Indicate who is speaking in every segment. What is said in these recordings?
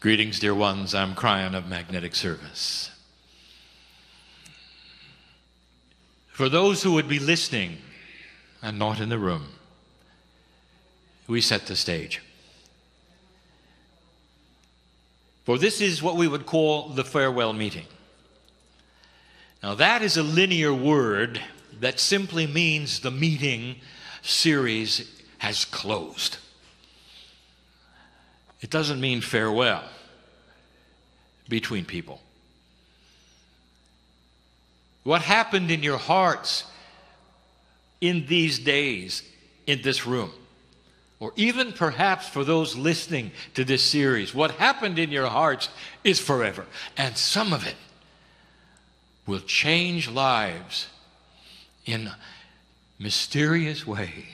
Speaker 1: Greetings, dear ones. I'm Kryon of Magnetic Service. For those who would be listening and not in the room, we set the stage. For this is what we would call the farewell meeting. Now that is a linear word that simply means the meeting series has closed. It doesn't mean farewell between people. What happened in your hearts in these days in this room, or even perhaps for those listening to this series, what happened in your hearts is forever. And some of it will change lives in mysterious ways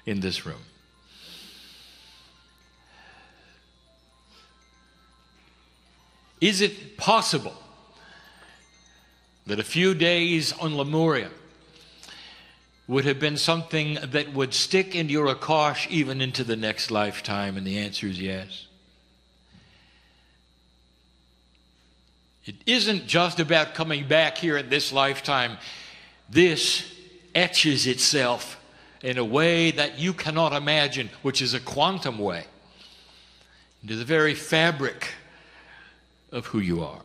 Speaker 1: in this room. Is it possible that a few days on Lemuria would have been something that would stick in your akash even into the next lifetime? And the answer is yes. It isn't just about coming back here in this lifetime. This etches itself in a way that you cannot imagine, which is a quantum way, into the very fabric of who you are.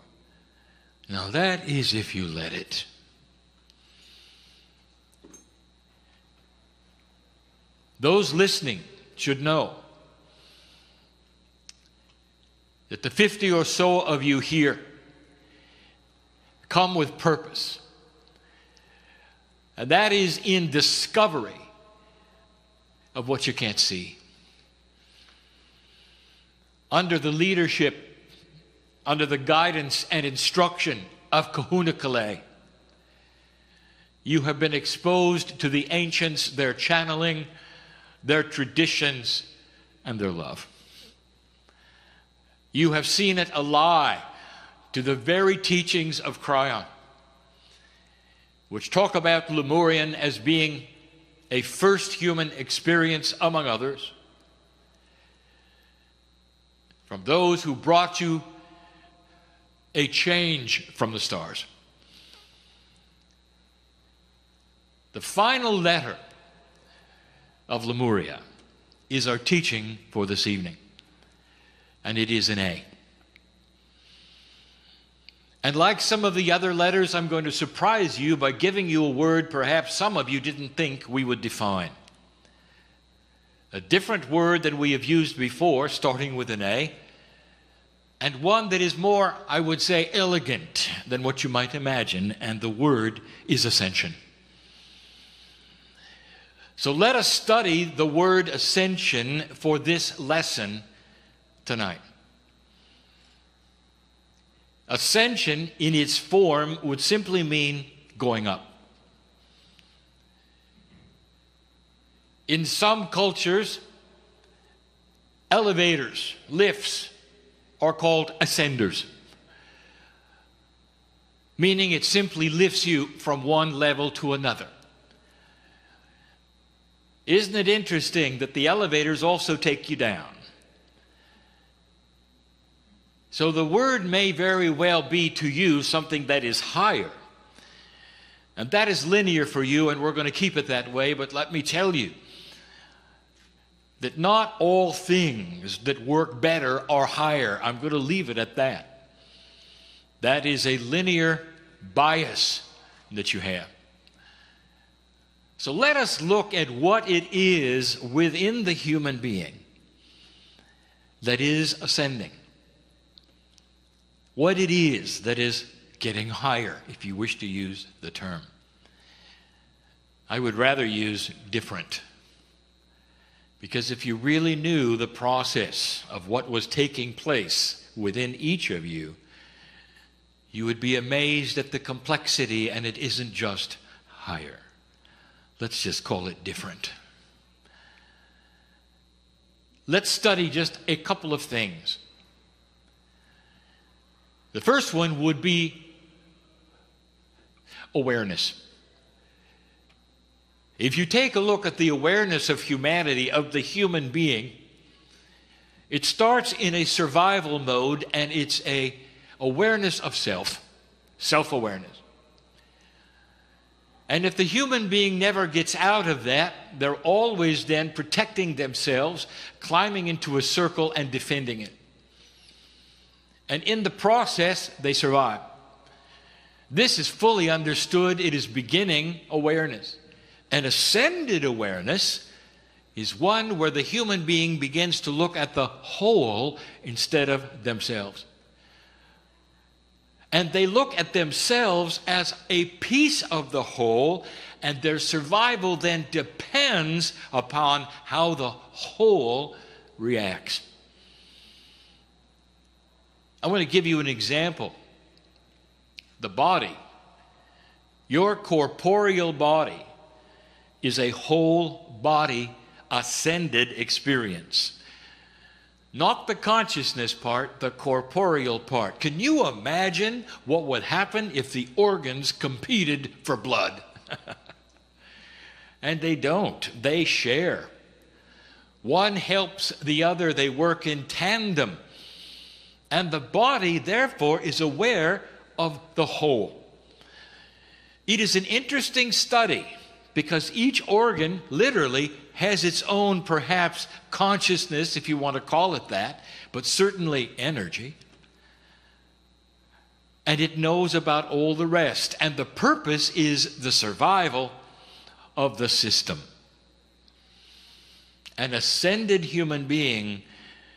Speaker 1: Now that is if you let it. Those listening should know that the 50 or so of you here come with purpose. And that is in discovery of what you can't see. Under the leadership, under the guidance and instruction of Kahuna Kale, you have been exposed to the ancients, their channeling, their traditions, and their love. You have seen it ally to the very teachings of Kryon, which talk about Lemurian as being a first human experience among others, from those who brought you a change from the stars. The final letter of Lemuria is our teaching for this evening, and it is an A. And like some of the other letters, I'm going to surprise you by giving you a word perhaps some of you didn't think we would define. A different word than we have used before, starting with an A, and one that is more, I would say, elegant than what you might imagine, and the word is ascension. So let us study the word ascension for this lesson tonight. Ascension in its form would simply mean going up. In some cultures, elevators, lifts, are called ascenders, meaning it simply lifts you from one level to another. Isn't it interesting that the elevators also take you down? So the word may very well be to you something that is higher, and that is linear for you, and we're going to keep it that way. But let me tell you that not all things that work better are higher. I'm going to leave it at that. That is a linear bias that you have. So let us look at what it is within the human being that is ascending. What it is that is getting higher, if you wish to use the term. I would rather use different. Because if you really knew the process of what was taking place within each of you, you would be amazed at the complexity, and it isn't just higher. Let's just call it different. Let's study just a couple of things. The first one would be awareness. If you take a look at the awareness of humanity, of the human being, It starts in a survival mode, and it's a awareness of self-awareness. And if the human being never gets out of that, they're always then protecting themselves, climbing into a circle and defending it. And in the process, they survive. This is fully understood. It is beginning awareness. An ascended awareness is one where the human being begins to look at the whole instead of themselves. And they look at themselves as a piece of the whole, and their survival then depends upon how the whole reacts. I want to give you an example. The body, your corporeal body, is a whole body ascended experience. Not the consciousness part, the corporeal part. Can you imagine what would happen if the organs competed for blood? And they don't. They share. One helps the other. They work in tandem. And the body, therefore, is aware of the whole. It is an interesting study because each organ literally has its own, perhaps, consciousness, if you want to call it that, but certainly energy. And it knows about all the rest. And the purpose is the survival of the system. An ascended human being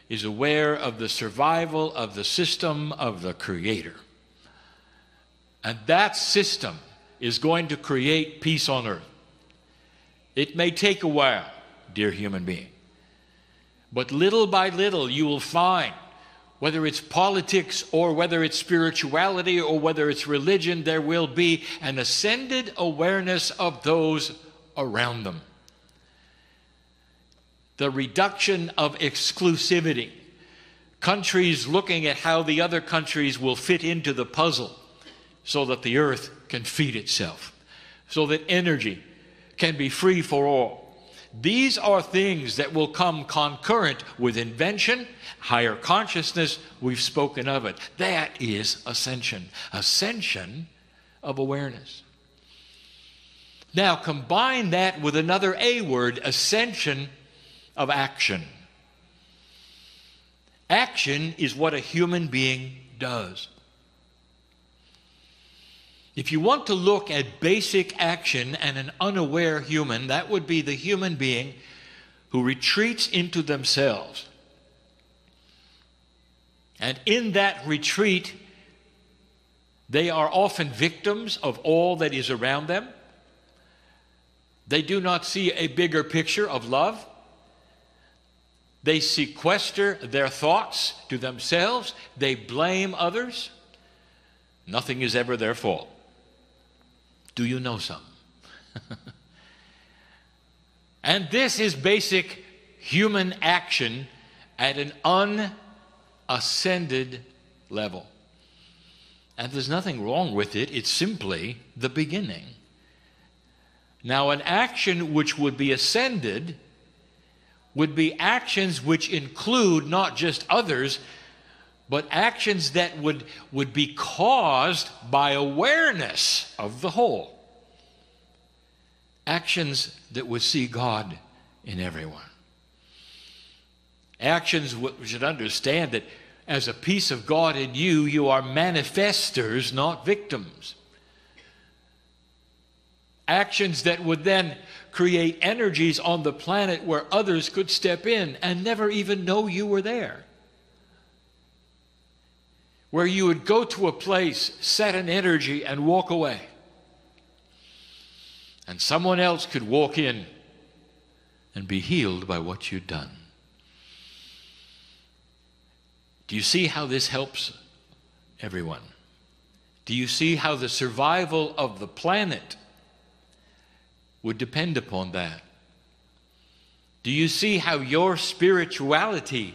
Speaker 1: is aware of the survival of the system of the Creator. And that system is going to create peace on earth. It may take a while, dear human being, but little by little you will find, whether it's politics or whether it's spirituality or whether it's religion, there will be an ascended awareness of those around them. The reduction of exclusivity. Countries looking at how the other countries will fit into the puzzle so that the earth can feed itself, so that energy can be free for all. These are things that will come concurrent with invention, higher consciousness. We've spoken of it. That is ascension. Ascension of awareness. Now combine that with another A word, ascension of action. Action is what a human being does. If you want to look at basic action and an unaware human, that would be the human being who retreats into themselves. And in that retreat, they are often victims of all that is around them. They do not see a bigger picture of love. They sequester their thoughts to themselves. They blame others. Nothing is ever their fault. Do you know something? And this is basic human action at an unascended level. And there's nothing wrong with it. It's simply the beginning. Now, an action which would be ascended would be actions which include not just others, but actions that would be caused by awareness of the whole. Actions that would see God in everyone. Actions which should understand that as a piece of God in you, you are manifestors, not victims. Actions that would then create energies on the planet where others could step in and never even know you were there. Where you would go to a place, set an energy, and walk away. And someone else could walk in and be healed by what you'd done. Do you see how this helps everyone? Do you see how the survival of the planet would depend upon that? Do you see how your spirituality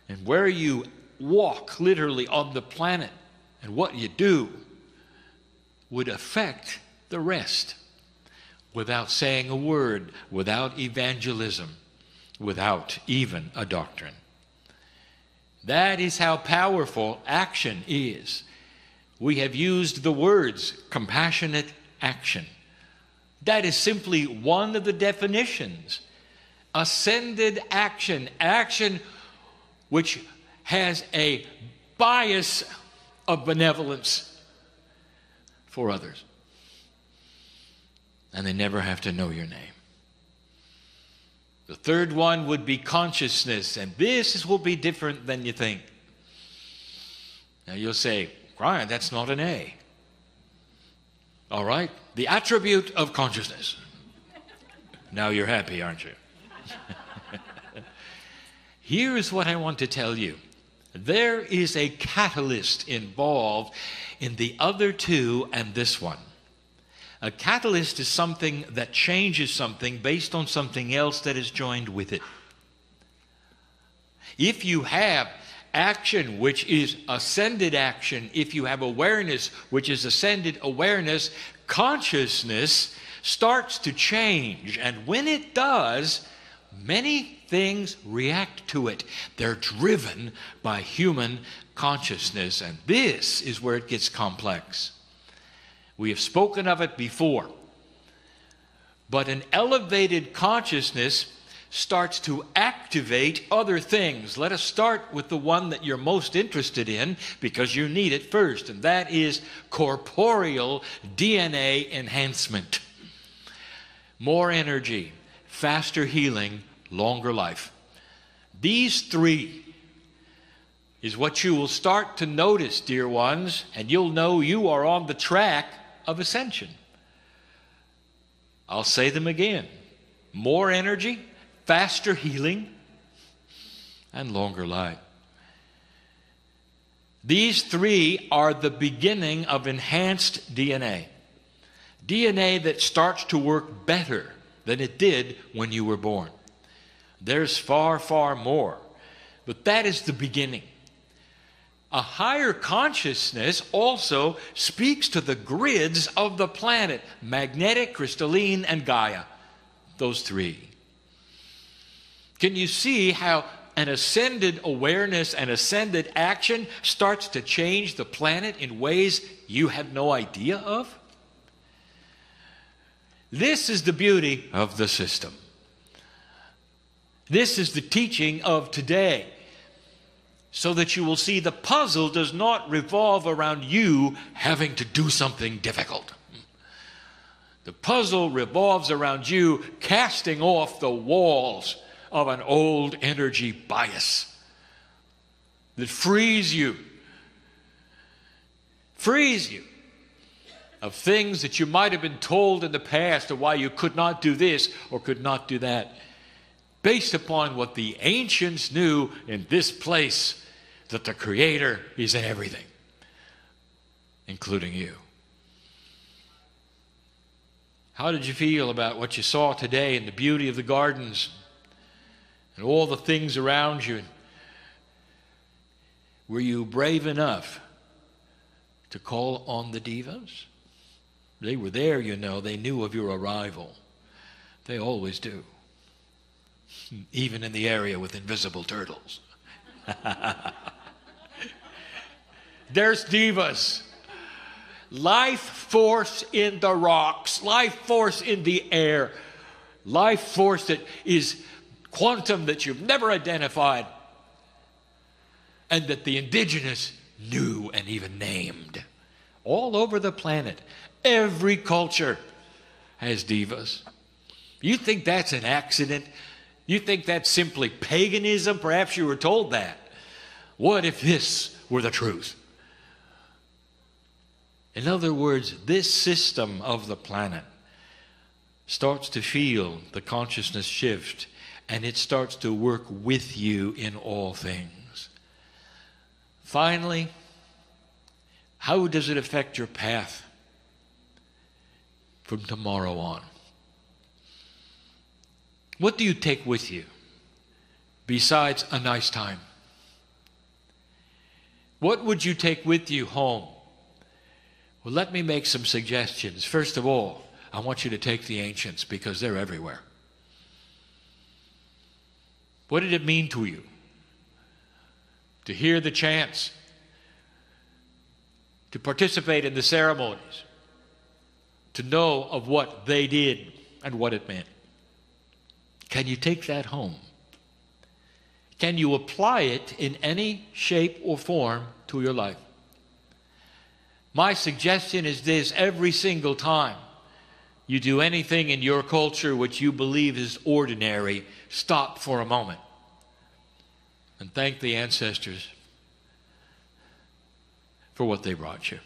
Speaker 1: and where you walk literally on the planet and what you do would affect the rest without saying a word, without evangelism, without even a doctrine? That is how powerful action is. We have used the words compassionate action. That is simply one of the definitions. Ascended action, action which has a bias of benevolence for others. And they never have to know your name. The third one would be consciousness, and this will be different than you think. Now you'll say, Kryon, that's not an A. All right, the attribute of consciousness. Now you're happy, aren't you? Here's what I want to tell you. There is a catalyst involved in the other two and this one. A catalyst is something that changes something based on something else that is joined with it. If you have action, which is ascended action, if you have awareness, which is ascended awareness, consciousness starts to change. And when it does, many things react to it. They're driven by human consciousness, and this is where it gets complex. We have spoken of it before. But an elevated consciousness starts to activate other things. Let us start with the one that you're most interested in because you need it first, and that is corporeal DNA enhancement. More energy, faster healing, longer life. These three is what you will start to notice, dear ones, and you'll know you are on the track of ascension. I'll say them again. More energy, faster healing, and longer life. These three are the beginning of enhanced DNA. DNA that starts to work better than it did when you were born. There's far, far more. But that is the beginning. A higher consciousness also speaks to the grids of the planet, magnetic, crystalline, and Gaia. Those three. Can you see how an ascended awareness and ascended action starts to change the planet in ways you had no idea of? This is the beauty of the system. This is the teaching of today. So that you will see the puzzle does not revolve around you having to do something difficult. The puzzle revolves around you casting off the walls of an old energy bias that frees you of things that you might have been told in the past of why you could not do this or could not do that, based upon what the ancients knew in this place, that the Creator is in everything, including you. How did you feel about what you saw today and the beauty of the gardens and all the things around you? Were you brave enough to call on the divas? They were there, you know. They knew of your arrival. They always do. Even in the area with invisible turtles. There's divas. Life force in the rocks, life force in the air, life force that is quantum that you've never identified and that the indigenous knew and even named. All over the planet, every culture has divas. You think that's an accident? You think that's simply paganism? Perhaps you were told that. What if this were the truth? In other words, this system of the planet starts to feel the consciousness shift, and it starts to work with you in all things. Finally, how does it affect your path from tomorrow on? What do you take with you besides a nice time? What would you take with you home? Well, let me make some suggestions. First of all, I want you to take the ancients because they're everywhere. What did it mean to you to hear the chants, to participate in the ceremonies, to know of what they did and what it meant. Can you take that home? Can you apply it in any shape or form to your life? My suggestion is this: every single time you do anything in your culture which you believe is ordinary, stop for a moment and thank the ancestors for what they brought you.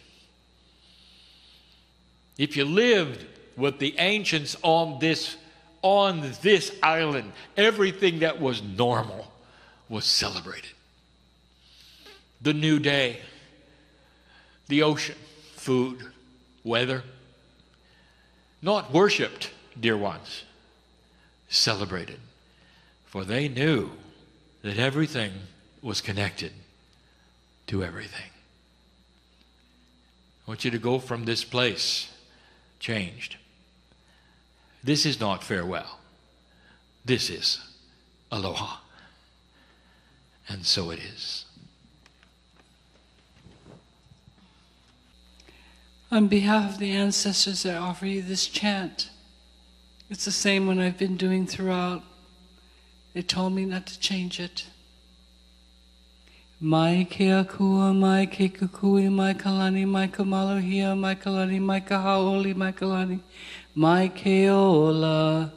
Speaker 1: If you lived with the ancients on this island, everything that was normal was celebrated. The new day, the ocean, food, weather. Not worshipped, dear ones, celebrated. For they knew that everything was connected to everything. I want you to go from this place changed. This is not farewell. This is aloha. And so it is.
Speaker 2: On behalf of the ancestors, I offer you this chant. It's the same one I've been doing throughout. They told me not to change it. Mai ke akua, mai ke kukui, mai kalani, mai kamalohia, mai kalani, mai kahaoli, mai kalani, mai ke ola,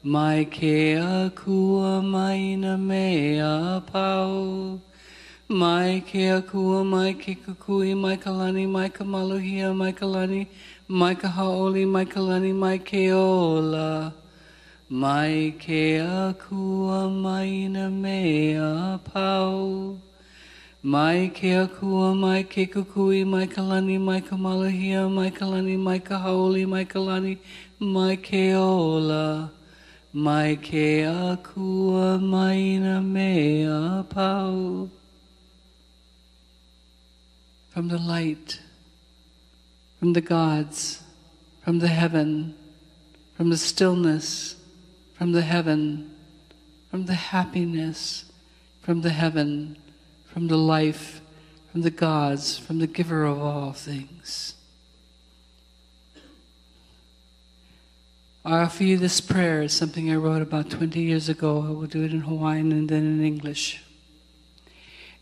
Speaker 2: mai ke akua, mai na mea pau. Mai ke akua, mai ke kukui, mai kalani, mai kamalohia, mai kalani, mai kahaoli, mai kalani, mai ke ola. Mai ke akua, mai na mea pau. Mai ke akua, mai ke kukui, mai kalani, mai kamalohia, mai kalani, mai kahaoli, mai kalani, mai ke ola. Mai ke akua, mai na mea pau. From the light, from the gods, from the heaven, from the stillness, from the heaven, from the happiness, from the heaven, from the life, from the gods, from the giver of all things. I offer you this prayer. It's something I wrote about 20 years ago. I will do it in Hawaiian and then in English.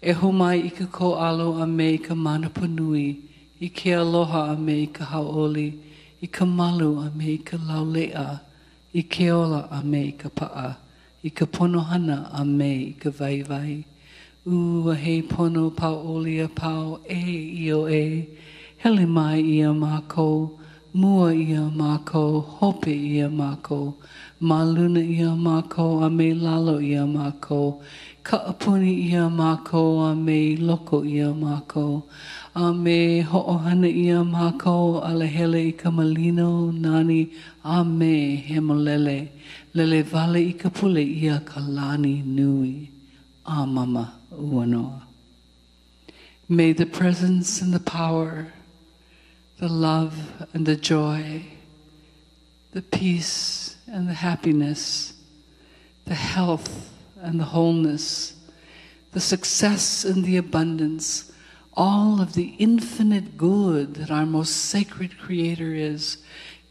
Speaker 2: E homai I ka ko alo a me I ka manapunui, I ke aloha a me I ka haoli, I ka malu a me I ka laulea, I ke ola a me I ka paa, I ka ponohana a me I ka vaivai. A he pono pauoli a pau e I o e, hele mai I a mākou, mua I a mākou, hope I a mākou, maluna I a mākou, a me lalo I a mākou, Ka'apuni I a mākou, a me loko I a mākou, a me ho'ohana I a mākou, a lehele I ka malino, nani, a me he molele, lele vale I ka pule I a ka lani nui, a mama uanoa. May the presence and the power, the love and the joy, the peace and the happiness, the health and the wholeness, the success and the abundance, all of the infinite good that our most sacred Creator is,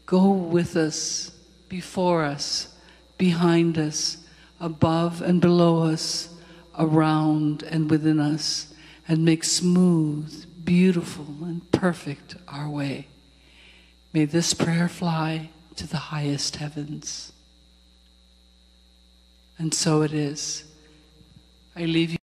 Speaker 2: go with us, before us, behind us, above and below us, around and within us, and make smooth, beautiful, and perfect our way. May this prayer fly to the highest heavens. And so it is. I leave you